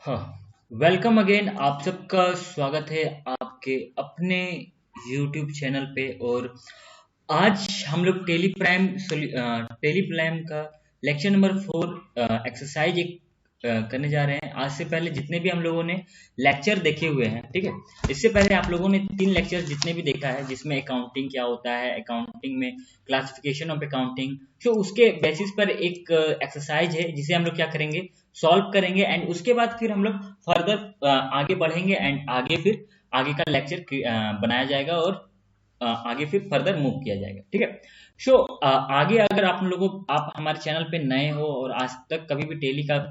हाँ, welcome again. आप सबका स्वागत है आपके अपने YouTube चैनल पे। और आज हम लोग टेली प्राइम का लेक्चर नंबर 4 एक्सरसाइज एक करने जा रहे हैं। आज से पहले जितने भी हम लोगों ने लेक्चर देखे हुए हैं, ठीक है, इससे पहले आप लोगों ने 3 लेक्चर जितने भी देखा है जिसमें अकाउंटिंग क्या होता है, अकाउंटिंग में क्लासिफिकेशन ऑफ अकाउंटिंग, तो उसके बेसिस पर एक एक्सरसाइज है जिसे हम लोग क्या करेंगे, सॉल्व करेंगे। एंड उसके बाद फिर हम लोग फर्दर आगे बढ़ेंगे एंड आगे फिर आगे का लेक्चर बनाया जाएगा और आगे फिर फर्दर मूव किया जाएगा, ठीक है। सो आगे अगर आप हमारे चैनल पे नए हो और आज तक कभी भी टेली का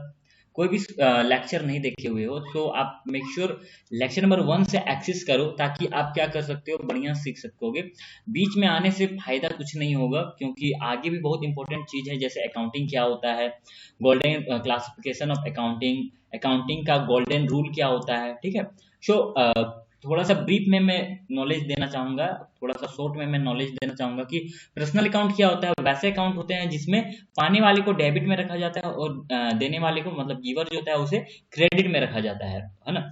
कोई भी लेक्चर नहीं देखे हुए हो, तो आप मेक श्योर लेक्चर नंबर 1 से एक्सेस करो, ताकि आप क्या कर सकते हो, बढ़िया सीख सकोगे। बीच में आने से फायदा कुछ नहीं होगा, क्योंकि आगे भी बहुत इंपॉर्टेंट चीज है, जैसे अकाउंटिंग क्या होता है, golden classification of accounting, accounting का गोल्डन रूल क्या होता है, ठीक है। सो थोड़ा सा ब्रीफ में मैं नॉलेज देना चाहूंगा, थोड़ा सा शॉर्ट में मैं नॉलेज देना चाहूंगा कि पर्सनल अकाउंट क्या होता है। वैसे अकाउंट होते हैं जिसमें पाने वाले को डेबिट में रखा जाता है और देने वाले को, मतलब गिवर जो होता है, उसे क्रेडिट में रखा जाता है ना।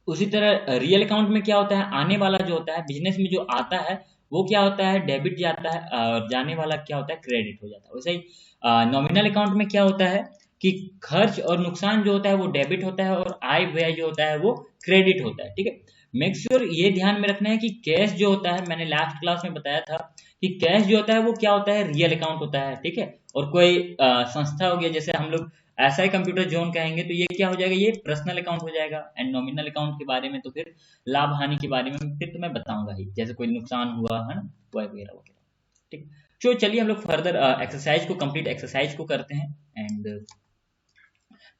उसी तरह रियल अकाउंट में क्या होता है, आने वाला जो होता है, बिजनेस में जो आता है वो क्या होता है, डेबिट जाता है, और जाने वाला क्या होता है, क्रेडिट हो जाता है। वैसे ही नॉमिनल अकाउंट में क्या होता है कि खर्च और नुकसान जो होता है वो डेबिट होता है और आय व्यय जो होता है वो क्रेडिट होता है, ठीक है। मेक श्योर ये ध्यान में रखना है कि कैश जो होता है, मैंने लास्ट क्लास में बताया था कि कैश जो होता है वो क्या होता है, रियल अकाउंट होता है, ठीक है। और कोई संस्था हो गया, जैसे हम लोग ऐसा ही कंप्यूटर जोन कहेंगे, तो ये क्या हो जाएगा, ये पर्सनल अकाउंट हो जाएगा। एंड नॉमिनल अकाउंट के बारे में तो फिर लाभ हानि के बारे में फिर तो मैं बताऊंगा ही, जैसे कोई नुकसान हुआ है ना, वगैरह वगैरह, ठीक। तो चलिए हम लोग फर्दर एक्सरसाइज को, कंप्लीट एक्सरसाइज को करते हैं एंड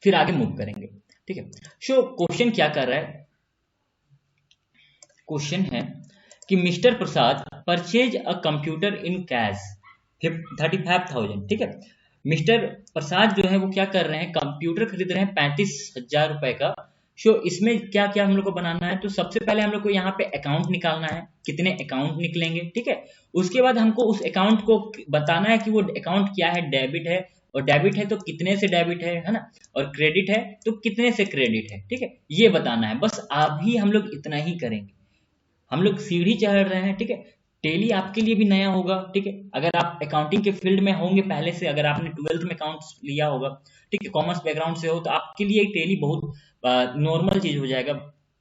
फिर आगे मूव करेंगे, ठीक है। सो क्वेश्चन क्या कर रहा है, क्वेश्चन है कि mister Prasad purchase a computer in cash 35,000, ठीक है। मिस्टर प्रसाद जो है वो क्या कर रहे हैं, कंप्यूटर खरीद रहे हैं 35,000 रुपए का। सो इसमें क्या क्या हम लोग को बनाना है, तो सबसे पहले हम लोग को यहाँ पे अकाउंट निकालना है, कितने अकाउंट निकलेंगे, ठीक है। उसके बाद हमको उस अकाउंट को बताना है कि वो अकाउंट क्या है, डेबिट है, और डेबिट है तो कितने से डेबिट है ना, और क्रेडिट है तो कितने से क्रेडिट है, ठीक है। ये बताना है, बस अभी हम लोग इतना ही करेंगे। हम लोग सीढ़ी चढ़ रहे हैं, ठीक है। टेली आपके लिए भी नया होगा, ठीक है। अगर आप अकाउंटिंग के फील्ड में होंगे पहले से, अगर आपने 12th में अकाउंट्स लिया होगा, ठीक है, कॉमर्स बैकग्राउंड से हो, तो आपके लिए टेली बहुत नॉर्मल चीज हो जाएगा।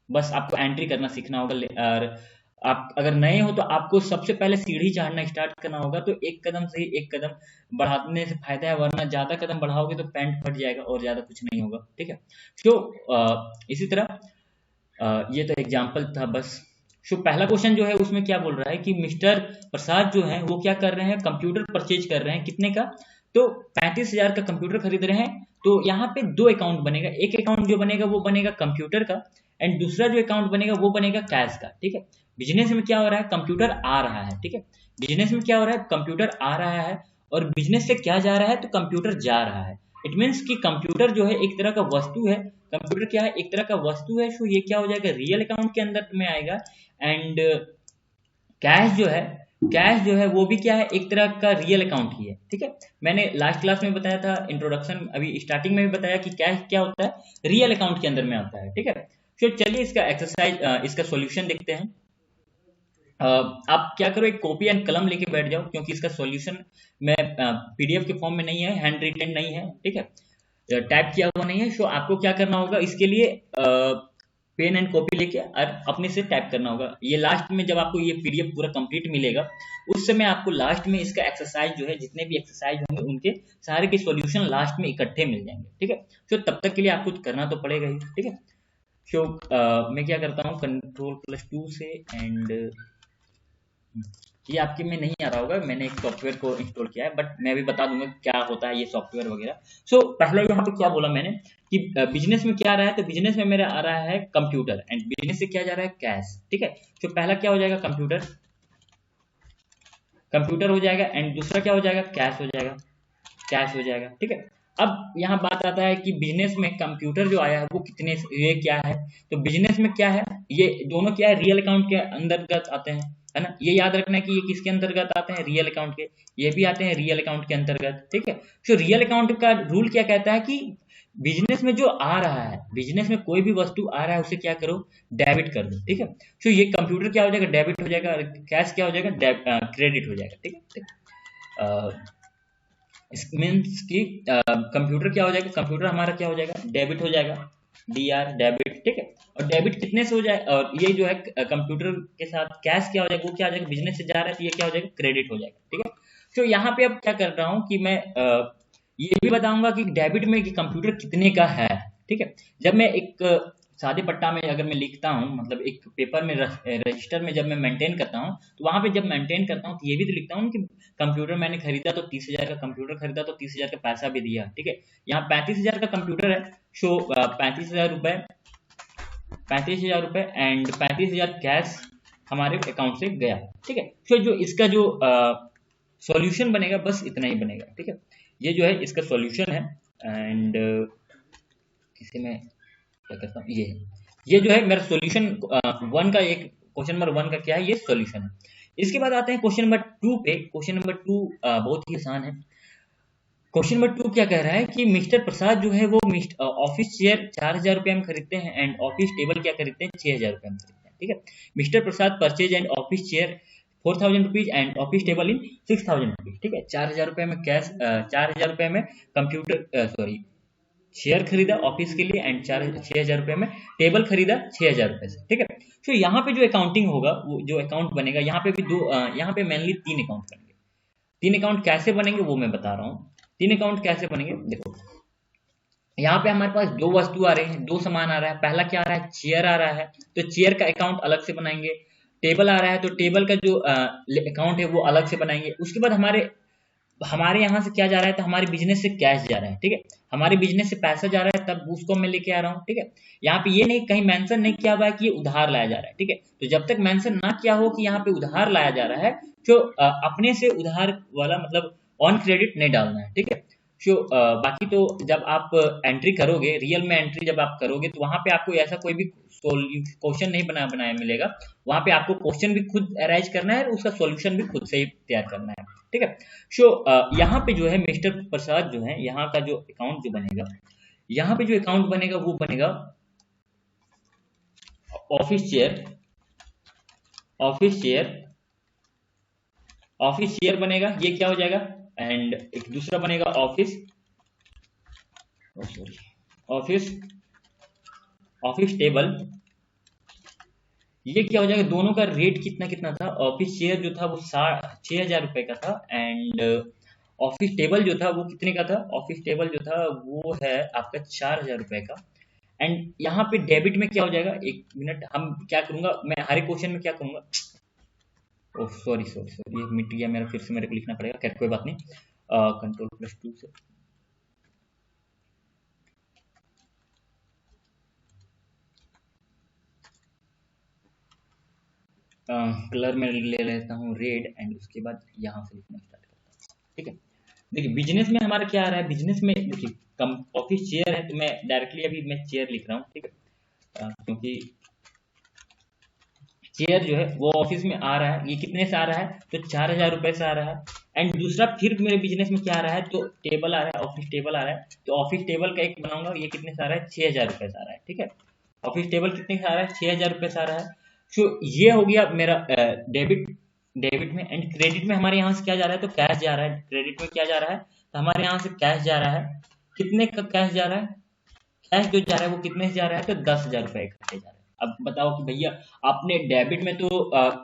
बस आपको एंट्री करना सीखना होगा। और आप अगर नए हो तो आपको सबसे पहले सीढ़ी चढ़ना स्टार्ट करना होगा। तो एक कदम से ही एक कदम बढ़ाने से फायदा है, वरना ज्यादा कदम बढ़ाओगे तो पैंट फट जाएगा और ज्यादा कुछ नहीं होगा, ठीक है। तो इसी तरह ये तो एग्जाम्पल था बस। सो पहला क्वेश्चन जो है उसमें क्या बोल रहा है कि मिस्टर प्रसाद जो है वो क्या कर रहे हैं, कंप्यूटर परचेज कर रहे हैं, कितने का, तो 35,000 का कंप्यूटर खरीद रहे हैं। तो यहाँ पे दो अकाउंट बनेगा, एक अकाउंट जो बनेगा वो बनेगा कंप्यूटर का, एंड दूसरा जो अकाउंट बनेगा वो बनेगा कैश का, ठीक है। बिजनेस में क्या हो रहा है, कंप्यूटर आ रहा है, ठीक है। बिजनेस में क्या हो रहा है, कंप्यूटर आ रहा है, और बिजनेस से क्या जा रहा है, तो कंप्यूटर जा रहा है। इट मीन्स कि कंप्यूटर जो है एक तरह का वस्तु है, कंप्यूटर क्या है, एक तरह का वस्तु है। सो ये क्या हो जाएगा, रियल अकाउंट के अंदर में आएगा। एंड कैश जो है वो भी क्या है, एक तरह का रियल अकाउंट ही है, ठीक है। मैंने लास्ट क्लास में बताया था, इंट्रोडक्शन अभी स्टार्टिंग में भी बताया कि कैश क्या होता है, रियल अकाउंट के अंदर में आता है, ठीक है। तो चलिए इसका एक्सरसाइज, इसका सॉल्यूशन देखते हैं। आप क्या करो, एक कॉपी एंड कलम लेके बैठ जाओ, क्योंकि इसका सॉल्यूशन में पीडीएफ के फॉर्म में नहीं है, हैंड रिटेन नहीं है, ठीक है, टाइप किया हुआ नहीं है। सो आपको क्या करना होगा, इसके लिए पेन एंड कॉपी लेके और अपने से टाइप करना होगा। ये लास्ट में जब आपको ये पीडीएफ पूरा कंप्लीट मिलेगा, उस समय आपको लास्ट में इसका एक्सरसाइज जो है, जितने भी एक्सरसाइज होंगे उनके सारे के सॉल्यूशन लास्ट में इकट्ठे मिल जाएंगे, ठीक है। तो तब तक के लिए आपको करना तो पड़ेगा ही, ठीक है। सो मैं क्या करता हूँ, Ctrl+2 से, एंड ये आपके में नहीं आ रहा होगा, मैंने एक सॉफ्टवेयर को इंस्टॉल किया है, बट मैं अभी बता दूंगा क्या होता है ये सॉफ्टवेयर वगैरह। सो पहला यहाँ पे क्या बोला मैंने कि बिजनेस में क्या आ रहा है, तो बिजनेस में मेरा आ रहा है कंप्यूटर, एंड बिजनेस से क्या जा रहा है, कैश, ठीक है। तो पहला क्या हो जाएगा, कंप्यूटर, कंप्यूटर हो जाएगा, एंड दूसरा क्या हो जाएगा, कैश हो जाएगा, कैश हो जाएगा, ठीक है। अब यहाँ बात आता है कि बिजनेस में कंप्यूटर जो आया है वो कितने, ये क्या है, तो बिजनेस में क्या है, ये दोनों क्या है, रियल अकाउंट के अंतर्गत आते हैं, है ना। ये याद रखना है कि ये किसके अंतर्गत आते हैं, रियल अकाउंट के, ये भी आते हैं रियल अकाउंट के अंतर्गत, ठीक है। तो रियल अकाउंट का रूल क्या कहता है कि बिजनेस में जो आ रहा है, बिजनेस में कोई भी वस्तु आ रहा है उसे क्या करो, डेबिट कर दो, ठीक है। तो ये कंप्यूटर क्या हो जाएगा, डेबिट हो जाएगा, और कैश क्या हो जाएगा, क्रेडिट हो जाएगा, ठीक है। मीन्स कि कंप्यूटर क्या हो जाएगा, कंप्यूटर हमारा क्या हो जाएगा, डेबिट हो जाएगा, DR डेबिट, ठीक है। और डेबिट कितने से हो जाए, और ये जो है कंप्यूटर के साथ कैश क्या हो जाएगा, वो क्या हो जाएगा, बिजनेस से जा रहा है तो ये क्या हो जाएगा, क्रेडिट हो जाएगा, ठीक है। तो यहाँ पे अब क्या कर रहा हूँ कि मैं ये भी बताऊंगा कि डेबिट में कि कंप्यूटर कितने का है, ठीक है। जब मैं एक सादे पट्टा में अगर मैं लिखता हूँ, मतलब एक पेपर में रजिस्टर में जब मैं मेंटेन करता हूँ, तो वहां पे जब मेंटेन करता हूँ तो ये भी तो लिखता हूँ कि कंप्यूटर मैंने खरीदा तो 30,000 का कंप्यूटर खरीदा, तो 30,000 का पैसा भी दिया, ठीक है। यहाँ 35,000 का कंप्यूटर है, सो 35,000 रुपए, 35,000 रुपए एंड 35,000 कैश हमारे अकाउंट से गया, ठीक है। सो जो इसका जो सॉल्यूशन बनेगा बस इतना ही बनेगा, ठीक है। ये जो है इसका सॉल्यूशन है, एंड इसे मैं क्या करता हूँ, ये जो है मेरा सॉल्यूशन वन का, एक क्वेश्चन नंबर 1 का क्या है, ये सॉल्यूशन है। इसके बाद आते हैं क्वेश्चन नंबर 2 पे। क्वेश्चन नंबर 2 बहुत ही आसान है। क्वेश्चन नंबर 2 क्या कह रहा है कि मिस्टर प्रसाद जो है वो ऑफिस चेयर 4,000 रुपए में खरीदते हैं एंड ऑफिस टेबल क्या खरीदते हैं, 6,000 रुपए में खरीदते हैं, ठीक है। Mister Prasad purchase and office chair 4,000 rupees and office table in 6,000 rupees, ठीक है। 4,000 रुपए में कैश, 4,000 रुपए में कंप्यूटर सॉरी शेयर खरीदा ऑफिस के लिए एंड 6,000 रुपए में टेबल खरीदा 6,000 रुपए से, ठीक है। तो यहाँ पे जो अकाउंटिंग होगा, वो जो अकाउंट बनेगा, यहाँ पे भी यहाँ पे मेनली 3 अकाउंट बनेंगे। 3 अकाउंट कैसे बनेंगे वो मैं बता रहा हूँ। 3 अकाउंट कैसे बनेंगे, देखो यहाँ पे हमारे पास 2 वस्तु आ रहे हैं, 2 सामान आ रहा है। पहला क्या आ रहा है, चेयर आ रहा है, तो चेयर का अकाउंट अलग से बनाएंगे। टेबल आ रहा है, तो टेबल का जो अकाउंट है वो अलग से बनाएंगे। उसके बाद हमारे यहाँ से क्या जा रहा है, तो हमारे बिजनेस से कैश जा रहा है, ठीक है। हमारे बिजनेस से पैसा जा रहा है, तब उसको मैं लेके आ रहा हूँ, ठीक है। यहाँ पे ये नहीं, कहीं मेंशन नहीं किया हुआ है कि ये उधार लाया जा रहा है, ठीक है। तो जब तक मेंशन ना किया हो कि यहाँ पे उधार लाया जा रहा है, तो अपने से उधार वाला मतलब ऑन क्रेडिट नहीं डालना है, ठीक है। तो बाकी तो जब आप एंट्री करोगे, रियल में एंट्री जब आप करोगे, तो वहां पे आपको ऐसा कोई भी क्वेश्चन नहीं बनाया मिलेगा। वहां पे आपको क्वेश्चन भी खुद अरेंज करना है और उसका सॉल्यूशन भी खुद से ही तैयार करना है, ठीक है। सो यहाँ पे जो है मिस्टर प्रसाद जो है, यहाँ का जो अकाउंट जो बनेगा, यहाँ पे जो अकाउंट बनेगा वो बनेगा office chair, office chair, office chair बनेगा, ये क्या हो जाएगा। एंड एक दूसरा बनेगा office, sorry, office, office table. ये क्या हो जाएगा, दोनों का रेट कितना कितना था। ऑफिस चेयर जो था वो 6,000 रुपए का था एंड ऑफिस टेबल जो था वो कितने का था, ऑफिस टेबल जो था वो है आपका 4,000 रुपए का। एंड यहाँ पे डेबिट में क्या हो जाएगा, एक मिनट, हम क्या करूंगा, मैं हर एक क्वेश्चन में क्या करूंगा, ओह सॉरी सॉरी सॉरी, ये मिट गया मेरा, फिर से मेरे को लिखना पड़ेगा, खैर कोई बात नहीं। Ctrl+2 से कलर में ले लेता हूँ रेड एंड उसके बाद यहाँ से लिखना स्टार्ट करता हूँ, ठीक है। देखिए बिजनेस में हमारा क्या आ रहा है, बिजनेस में देखिए कम ऑफिस चेयर है, तो मैं डायरेक्टली अभी मैं चेयर लिख रहा हूँ, ठीक है। क्योंकि चेयर जो है वो ऑफिस में आ रहा है, ये कितने से आ रहा है, तो 4,000 रुपए से आ रहा है। एंड दूसरा फिर मेरे बिजनेस में क्या आ रहा है, तो टेबल आ रहा है, ऑफिस टेबल आ रहा है, तो ऑफिस टेबल का एक बनाऊंगा, ये कितने से आ रहा है, 6,000 रुपए से आ रहा है, ठीक है। ऑफिस टेबल कितने से आ रहा है, 6,000 रुपए से आ रहा है। सो ये हो गया मेरा डेबिट, डेबिट में। एंड क्रेडिट में हमारे यहाँ से क्या जा रहा है, तो कैश जा रहा है। क्रेडिट में क्या जा रहा है, तो हमारे यहाँ से कैश जा रहा है। कितने का कैश जा रहा है, कैश जो जा रहा है वो कितने से जा रहा है, तो 10,000 रुपए इकट्ठे जा रहा है। अब बताओ कि भैया आपने डेबिट में तो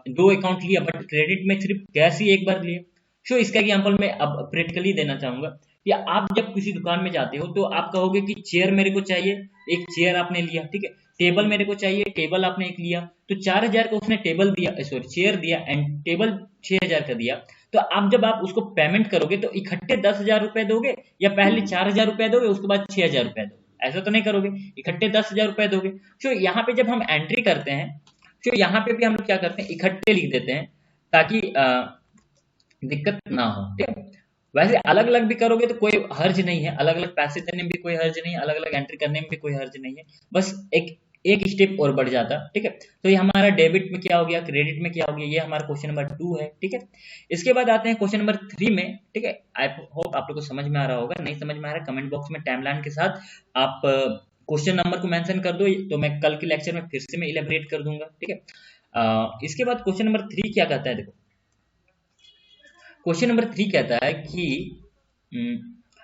2 अकाउंट लिया, बट क्रेडिट में सिर्फ कैश ही एक बार लिए। सो इसका एग्जांपल मैं अब प्रैक्टिकली देना चाहूंगा कि आप जब किसी दुकान में जाते हो तो आप कहोगे कि चेयर मेरे को चाहिए, एक चेयर आपने लिया, ठीक है। टेबल मेरे को चाहिए, टेबल आपने एक लिया, तो 4,000 का उसने टेबल दिया, सॉरी चेयर दिया एंड टेबल 6,000 का दिया। तो आप जब आप उसको पेमेंट करोगे तो इकट्ठे 10,000 रुपए दोगे, या पहले 4,000 रुपए दोगे उसके बाद 6,000 रुपए दोगे, ऐसा तो नहीं करोगे, इकट्ठे 10,000 रुपए दोगे। तो यहाँ पे जब हम एंट्री करते हैं, तो यहाँ पे भी हम लोग क्या करते हैं, इकट्ठे लिख देते हैं ताकि दिक्कत ना हो, ठीक है। वैसे अलग अलग भी करोगे तो कोई हर्ज नहीं है, अलग अलग पैसे देने में भी कोई हर्ज नहीं है, अलग अलग एंट्री करने में भी कोई हर्ज नहीं है। बस एक एक स्टेप और बढ़ जाता। ठीक है, तो ये हमारा डेबिट में क्या हो गया, क्रेडिट में क्या हो गया, ये हमारा क्वेश्चन नंबर 2 है। ठीक है, इसके बाद आते हैं क्वेश्चन नंबर 3 में। ठीक है, आई होप आप लोग को समझ में आ रहा होगा, नहीं समझ में आ रहा कमेंट बॉक्स में टाइमलाइन के साथ आप क्वेश्चन नंबर को मेंशन कर दो, तो मैं कल के लेक्चर में फिर से मैं इलेबरेट कर दूंगा। ठीक है, इसके बाद क्वेश्चन नंबर 3 क्या कहता है, देखो क्वेश्चन नंबर 3 कहता है कि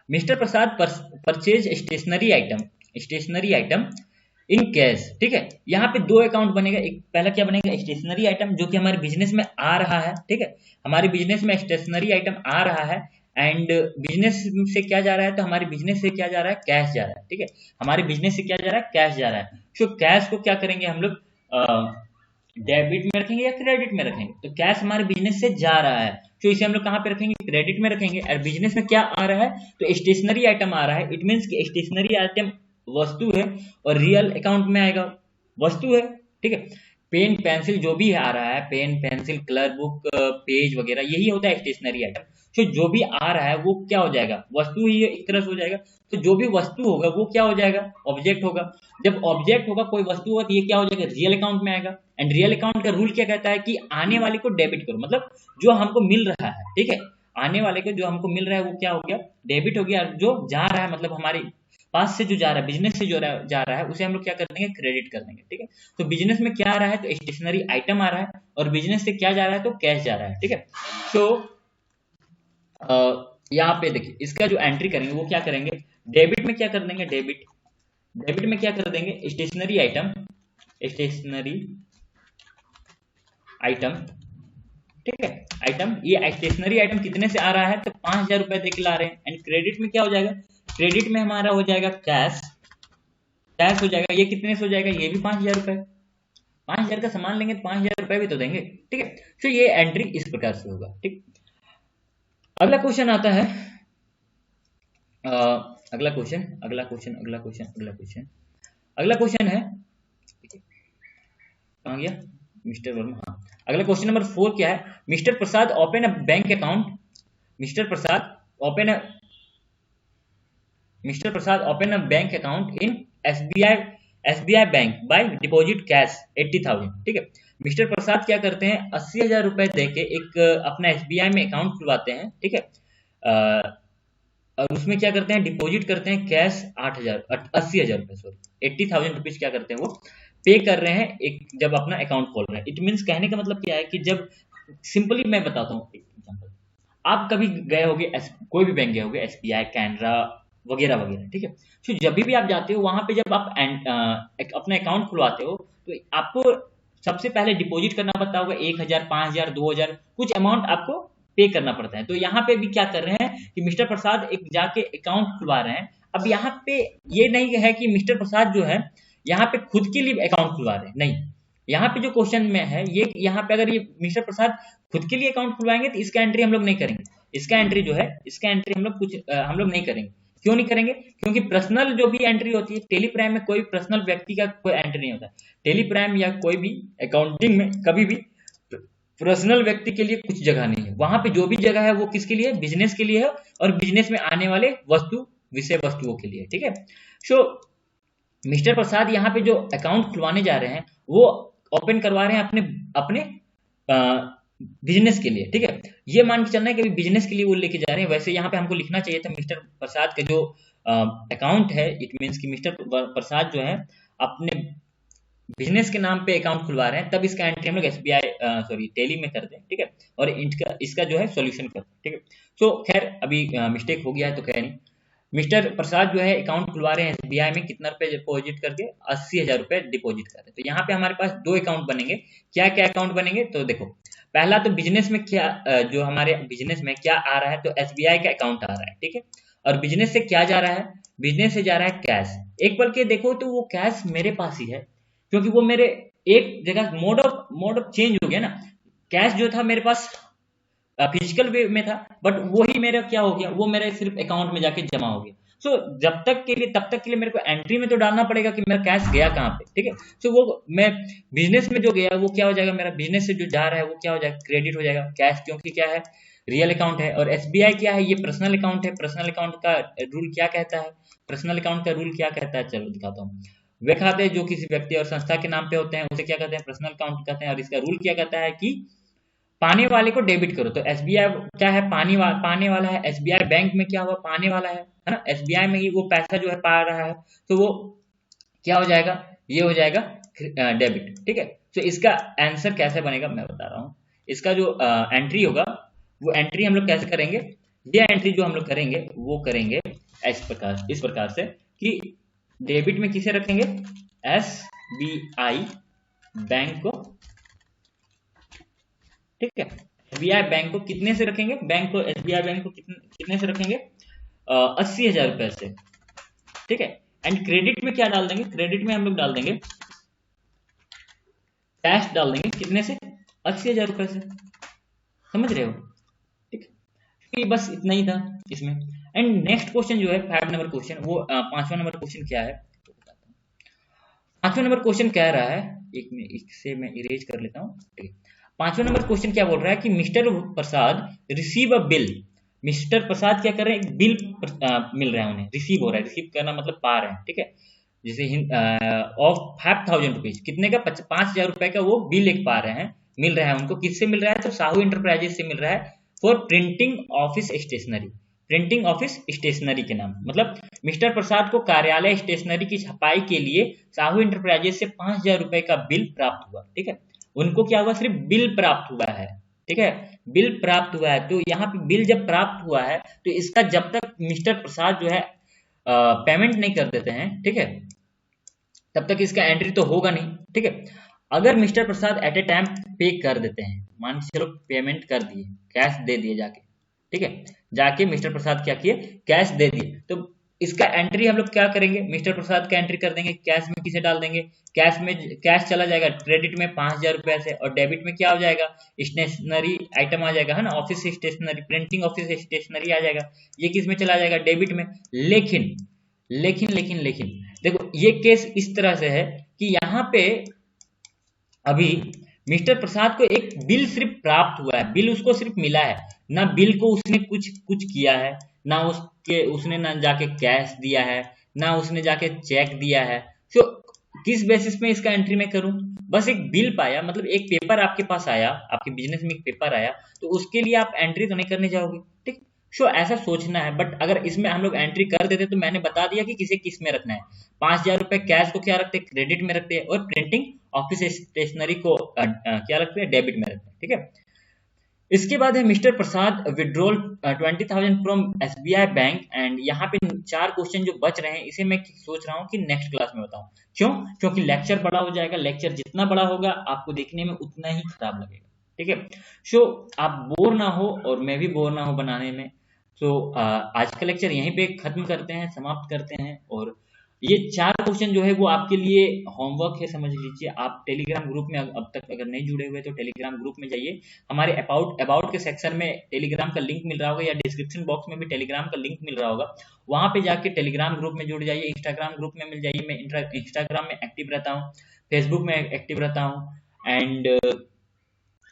mister Prasad purchase stationery item in cash. ठीक है, यहाँ पे दो अकाउंट बनेगा, एक पहला क्या बनेगा, स्टेशनरी आइटम जो कि हमारे बिजनेस में आ रहा है। ठीक है, हमारे बिजनेस में स्टेशनरी आइटम आ रहा है एंड बिजनेस से क्या जा रहा है, तो हमारे बिजनेस से क्या जा रहा है, कैश जा रहा है। ठीक है, हमारे बिजनेस से क्या जा रहा है, कैश जा रहा है। तो कैश को क्या करेंगे हम लोग, डेबिट में रखेंगे या क्रेडिट में रखेंगे, तो कैश हमारे बिजनेस से जा रहा है, तो इसे हम लोग कहाँ पे रखेंगे, क्रेडिट में रखेंगे। और बिजनेस में क्या आ रहा है, तो स्टेशनरी आइटम आ रहा है, इट मीन्स कि स्टेशनरी आइटम वस्तु है और रियल अकाउंट में आएगा, वस्तु है। ठीक है, पेन पेंसिल जो भी आ रहा है, pen pencil colour book page वगैरह, यही होता है स्टेशनरी आइटम। तो जो भी आ रहा है वो क्या हो जाएगा, वस्तु ही एक तरह से हो जाएगा। तो जो भी वस्तु होगा वो क्या हो जाएगा, ऑब्जेक्ट होगा। जब ऑब्जेक्ट होगा, कोई वस्तु होगा, तो ये क्या हो जाएगा, रियल अकाउंट में आएगा। एंड रियल अकाउंट का रूल क्या कहता है कि आने वाले को डेबिट करो, मतलब जो हमको मिल रहा है। ठीक है, आने वाले को जो हमको मिल रहा है वो क्या हो गया, डेबिट हो गया। जो जा रहा है मतलब हमारे पास से जो जा रहा है, बिजनेस से जो जा रहा है, उसे हम लोग क्या कर देंगे, क्रेडिट कर देंगे। ठीक है, तो बिजनेस में क्या आ रहा है, तो स्टेशनरी आइटम आ रहा है, और बिजनेस से क्या जा रहा है, तो कैश जा रहा है। ठीक है, तो यहाँ पे देखिए इसका जो एंट्री करेंगे वो क्या करेंगे, डेबिट में क्या कर देंगे, डेबिट में क्या कर देंगे, स्टेशनरी आइटम। ठीक है, आइटम, ये स्टेशनरी आइटम कितने से आ रहा है, तो 5,000 रुपए दे के ला रहे हैं। एंड क्रेडिट में क्या हो जाएगा, क्रेडिट में हमारा हो जाएगा कैश हो जाएगा। ये कितने से हो जाएगा, ये भी 5,000 रुपए। 5,000 का सामान लेंगे तो 5,000 रुपए भी तो देंगे। ठीक है, तो ये एंट्री इस प्रकार से होगा। ठीक, अगला क्वेश्चन आता है, अगला क्वेश्चन है, कहाँ गया मिस्टर वर्मा, हाँ। अगला क्वेश्चन नंबर 4 क्या है, mister Prasad open a bank account, mister Prasad open a bank account in SBI bank by deposit cash 80,000। ठीक है, मिस्टर प्रसाद क्या करते हैं, 80,000 रुपए देके एक अपना एसबीआई में अकाउंट खुलवाते हैं। ठीक है, और उसमें क्या करते हैं, डिपॉजिट करते हैं कैश 80,000 रुपए, सॉरी 80,000 रुपीज क्या करते हैं, वो पे कर रहे हैं एक, जब अपना अकाउंट खोल रहे हैं। इट मीन्स कहने का मतलब क्या है कि जब सिंपली मैं बताता हूँ एग्जांपल, आप कभी गए होगे कोई भी बैंक गए होगे, एसबीआई, कैनरा वगैरह वगैरह। ठीक है, तो जब भी आप जाते हो वहां पे, जब आप अपना अकाउंट खुलवाते हो, तो आपको सबसे पहले डिपॉजिट करना पड़ता होगा 1,000, 5,000, 2,000, कुछ अमाउंट आपको पे करना पड़ता है। तो यहाँ पे भी क्या कर रहे हैं कि मिस्टर प्रसाद एक जाके अकाउंट खुलवा रहे हैं। अब यहाँ पे ये नहीं है कि मिस्टर प्रसाद जो है यहाँ पे खुद के लिए अकाउंट खुलवा रहे हैं, नहीं। यहाँ पे जो क्वेश्चन में है, ये यहाँ पे अगर ये मिस्टर प्रसाद खुद के लिए अकाउंट खुलवाएंगे तो इसका एंट्री हम लोग नहीं करेंगे। इसका एंट्री जो है, इसका एंट्री हम लोग नहीं करेंगे। क्यों नहीं करेंगे, क्योंकि पर्सनल जो भी एंट्री होती है, टेलीप्राइम में कोई पर्सनल व्यक्ति का कोई एंट्री नहीं होता। टेलीप्राइम या कोई भी अकाउंटिंग में कभी भी पर्सनल व्यक्ति के लिए कुछ जगह नहीं है। वहां पे जो भी जगह है वो किसके लिए, बिजनेस के लिए है, और बिजनेस में आने वाले विषय वस्तुओं के लिए। ठीक है, सो मिस्टर प्रसाद यहाँ पे जो अकाउंट खुलवाने जा रहे हैं वो ओपन करवा रहे हैं अपने बिजनेस के लिए। ठीक है, ये मान के चलना है कि बिजनेस के लिए वो लेके जा रहे हैं। वैसे यहाँ पे हमको लिखना चाहिए था मिस्टर प्रसाद का जो अकाउंट है, इट मीन्स कि मिस्टर प्रसाद जो है अपने बिजनेस के नाम पे अकाउंट खुलवा रहे हैं, तब इसका एंट्री हम लोग एसबीआई सॉरी टेली में करते हैं। ठीक है, और इसका जो है सॉल्यूशन करते हैं। ठीक है, तो खैर अभी मिस्टेक हो गया है तो खैर नहीं। मिस्टर प्रसाद जो है अकाउंट खुलवा रहे हैं एसबीआई में, कितना रुपए डिपॉजिट करके, 80,000 रुपए डिपॉजिट कर रहे हैं। तो यहाँ पे हमारे पास दो अकाउंट बनेंगे। क्या क्या अकाउंट बनेंगे, तो देखो पहला तो बिजनेस में क्या, जो हमारे बिजनेस में क्या आ रहा है, तो एसबीआई का अकाउंट आ रहा है। ठीक है, और बिजनेस से क्या जा रहा है, बिजनेस से जा रहा है कैश। एक पल के देखो तो वो कैश मेरे पास ही है, क्योंकि वो मेरे एक जगह मोड ऑफ चेंज हो गया ना। कैश जो था मेरे पास फिजिकल वे में था, बट वो ही मेरा क्या हो गया, वो मेरे सिर्फ अकाउंट में जाके जमा हो गया। सो जब तक के लिए, तब तक के लिए मेरे को एंट्री में तो डालना पड़ेगा कि मेरा कैश गया कहाँ पे। ठीक है, सो वो मैं बिजनेस में जो गया वो क्या हो जाएगा, मेरा बिजनेस से जो जा रहा है वो क्या हो जाएगा, क्रेडिट हो जाएगा। कैश क्योंकि क्या है, रियल अकाउंट है, और एसबीआई क्या है, ये पर्सनल अकाउंट है। पर्सनल अकाउंट का रूल क्या कहता है, पर्सनल अकाउंट का रूल क्या कहता है, चलो दिखाता हूँ। वे खाते जो किसी व्यक्ति और संस्था के नाम पे होते हैं उसे क्या कहते हैं, पर्सनल अकाउंट कहते हैं। और इसका रूल क्या कहता है कि पाने वाले को डेबिट करो। तो एसबीआई क्या है, पाने वाला है। एसबीआई बैंक में क्या हुआ, पाने वाला है ना, एसबीआई में ही वो पैसा जो है पा रहा है, तो वो क्या हो जाएगा, ये हो जाएगा डेबिट। ठीक है, तो इसका आंसर कैसे बनेगा मैं बता रहा हूँ। इसका जो एंट्री होगा वो एंट्री हम लोग कैसे करेंगे, ये एंट्री जो हम लोग करेंगे वो करेंगे इस प्रकार से कि डेबिट में किसे रखेंगे, एसबीआई बैंक को। ठीक है, एसबीआई बैंक को कितने से रखेंगे, बैंक को एसबीआई बैंक को कितने से रखेंगे, 80,000 रुपए से। ठीक है, एंड क्रेडिट में क्या डाल देंगे, क्रेडिट में हम लोग डाल देंगे कैश डाल देंगे, कितने से, 80,000 रुपए से। समझ रहे हो, ठीक है, तो बस इतना ही था इसमें। एंड नेक्स्ट क्वेश्चन जो है 5 नंबर क्वेश्चन, वो 5वां नंबर क्वेश्चन क्या है, 5वां नंबर क्वेश्चन कह रहा है, एक से मैं इरेज कर लेता हूँ। ठीक है, 5वां नंबर क्वेश्चन क्या बोल रहा है कि mister Prasad receive a bill. Mister Prasad क्या कर रहे हैं, बिल मिल रहा है उन्हें, रिसीव हो रहा है, रिसीव करना मतलब पा रहे हैं। ठीक है, जैसे ऑफ 5,000 रुपीज, कितने का, 5,000 रुपए का वो बिल एक पा रहे हैं, मिल रहा है उनको, किससे मिल रहा है, तो साहू इंटरप्राइजेस से मिल रहा है, for printing office stationery. Printing office stationery के नाम, मतलब मिस्टर प्रसाद को कार्यालय स्टेशनरी की छपाई के लिए साहू इंटरप्राइजेस से 5,000 रुपए का बिल प्राप्त हुआ। ठीक है, उनको क्या हुआ, सिर्फ बिल प्राप्त हुआ है। ठीक है, बिल प्राप्त हुआ है, तो यहाँ पे बिल जब प्राप्त हुआ है तो इसका जब तक मिस्टर प्रसाद जो है पेमेंट नहीं कर देते हैं, ठीक है, तब तक इसका एंट्री तो होगा नहीं। ठीक है, अगर mister Prasad at a time pay कर देते हैं, मान के चलो पेमेंट कर दिए, कैश दे दिए जाके, ठीक है, जाके मिस्टर प्रसाद क्या किए, कैश दे दिए, तो इसका एंट्री हम लोग क्या करेंगे, मिस्टर प्रसाद का एंट्री कर देंगे, कैश में किसे डाल देंगे, कैश में, कैश चला जाएगा क्रेडिट में 5,000 रुपए से, और डेबिट में क्या हो जाएगा, स्टेशनरी आइटम आ जाएगा, है ना, office stationery, printing office stationery आ जाएगा, ये किस में चला जाएगा, डेबिट में। लेकिन लेकिन लेकिन लेकिन देखो, ये केस इस तरह से है कि यहाँ पे अभी मिस्टर प्रसाद को एक बिल सिर्फ प्राप्त हुआ है, बिल उसको सिर्फ मिला है, ना बिल को उसने कुछ कुछ किया है, ना उसने ना जाके कैश दिया है, ना उसने जाके चेक दिया है। तो किस बेसिस में इसका एंट्री मैं करूं, बस एक बिल पाया, मतलब एक पेपर आपके पास आया, आपके बिजनेस में एक पेपर आया, तो उसके लिए आप एंट्री तो नहीं करने जाओगे। ठीक, सो ऐसा सोचना है। बट अगर इसमें हम लोग एंट्री कर देते तो मैंने बता दिया कि किसे किस में रखना है, 5,000 रुपए कैश को क्या रखते हैं, क्रेडिट में रखते हैं, और प्रिंटिंग ऑफिस स्टेशनरी को क्या रखते हैं, डेबिट में रखते हैं। ठीक है, इसके बाद है mister Prasad withdrawal 20,000 from SBI bank. And यहाँ पे 4 क्वेश्चन जो बच रहे हैं, इसे मैं सोच रहा हूँ कि नेक्स्ट क्लास में बताऊं। क्यों, क्योंकि लेक्चर बड़ा हो जाएगा, लेक्चर जितना बड़ा होगा आपको देखने में उतना ही खराब लगेगा। ठीक है, सो आप बोर ना हो और मैं भी बोर ना हो बनाने में। सो आज का लेक्चर यहीं पे खत्म करते हैं, समाप्त करते हैं। और ये 4 क्वेश्चन जो है वो आपके लिए होमवर्क है, समझ लीजिए। आप टेलीग्राम ग्रुप में अब तक अगर नहीं जुड़े हुए तो टेलीग्राम ग्रुप में जाइए, हमारे अबाउट के सेक्शन में टेलीग्राम का लिंक मिल रहा होगा, या डिस्क्रिप्शन बॉक्स में भी टेलीग्राम का लिंक मिल रहा होगा, वहां पे जाके टेलीग्राम ग्रुप में जुड़ जाइए। इंस्टाग्राम ग्रुप में मिल जाइए, मैं इंस्टाग्राम में एक्टिव रहता हूँ, फेसबुक में एक्टिव रहता हूँ, एंड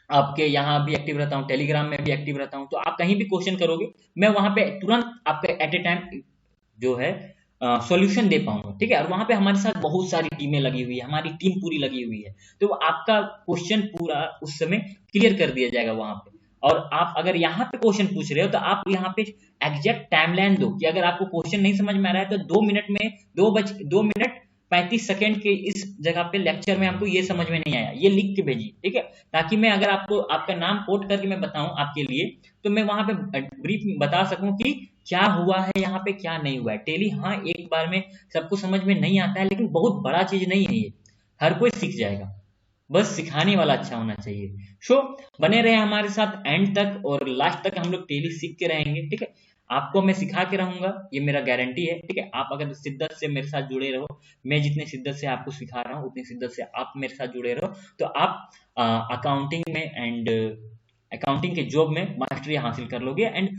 आपके यहाँ भी एक्टिव रहता हूँ, टेलीग्राम में भी एक्टिव रहता हूँ। तो आप कहीं भी क्वेश्चन करोगे, मैं वहां पे तुरंत आपके एट ए टाइम जो है सॉल्यूशन दे पाऊंगा। ठीक है, और वहां पे हमारे साथ बहुत सारी टीमें लगी हुई है, हमारी टीम पूरी लगी हुई है, तो आपका क्वेश्चन पूरा उस समय क्लियर कर दिया जाएगा वहां पे। और आप अगर यहाँ पे क्वेश्चन पूछ रहे हो तो आप यहाँ पे एग्जैक्ट टाइमलाइन दो कि अगर आपको क्वेश्चन नहीं समझ में आ रहा है तो 2 मिनट में 2 मिनट 35 सेकेंड के इस जगह पे लेक्चर में हमको ये समझ में नहीं आया, ये लिख के भेजिए। ठीक है, ताकि मैं अगर आपको आपका नाम कोट करके मैं बताऊं आपके लिए, तो मैं वहां पे ब्रीफ बता सकूं कि क्या हुआ है यहाँ पे, क्या नहीं हुआ है। टेली हाँ एक बार में सबको समझ में नहीं आता है, लेकिन बहुत बड़ा चीज नहीं है ये, हर कोई सीख जाएगा, बस सिखाने वाला अच्छा होना चाहिए। सो बने रहे हमारे साथ एंड तक, और लास्ट तक हम लोग टेली सीख के रहेंगे। ठीक है, आपको मैं सिखा के रहूंगा, ये मेरा गारंटी है। ठीक है, आप अगर शिद्दत से मेरे साथ जुड़े रहो, मैं जितने शिद्दत से आपको सिखा रहा हूँ उतनी शिद्दत से आप मेरे साथ जुड़े रहो, तो आप अकाउंटिंग में एंड अकाउंटिंग के जॉब में मास्टरी हासिल कर लोगे। एंड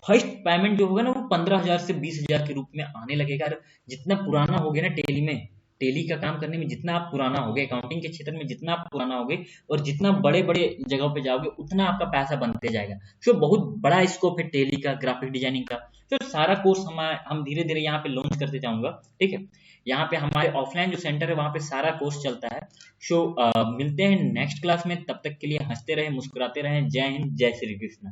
फर्स्ट पेमेंट जो होगा ना वो 15,000 से 20,000 के रूप में आने लगेगा। और जितना पुराना हो गया ना टेली में, टेली का काम करने में जितना आप पुराना हो गए, अकाउंटिंग के क्षेत्र में जितना आप पुराना हो गए, और जितना बड़े बड़े जगहों पे जाओगे, उतना आपका पैसा बनते जाएगा। तो बहुत बड़ा स्कोप है टेली का, ग्राफिक डिजाइनिंग का। तो सारा कोर्स हम धीरे धीरे यहाँ पे लॉन्च करते जाऊंगा। ठीक है, यहाँ पे हमारे ऑफलाइन जो सेंटर है वहाँ पे सारा कोर्स चलता है। सो मिलते हैं नेक्स्ट क्लास में, तब तक के लिए हंसते रहें, मुस्कुराते रहें। जय हिंद, जय श्री कृष्ण।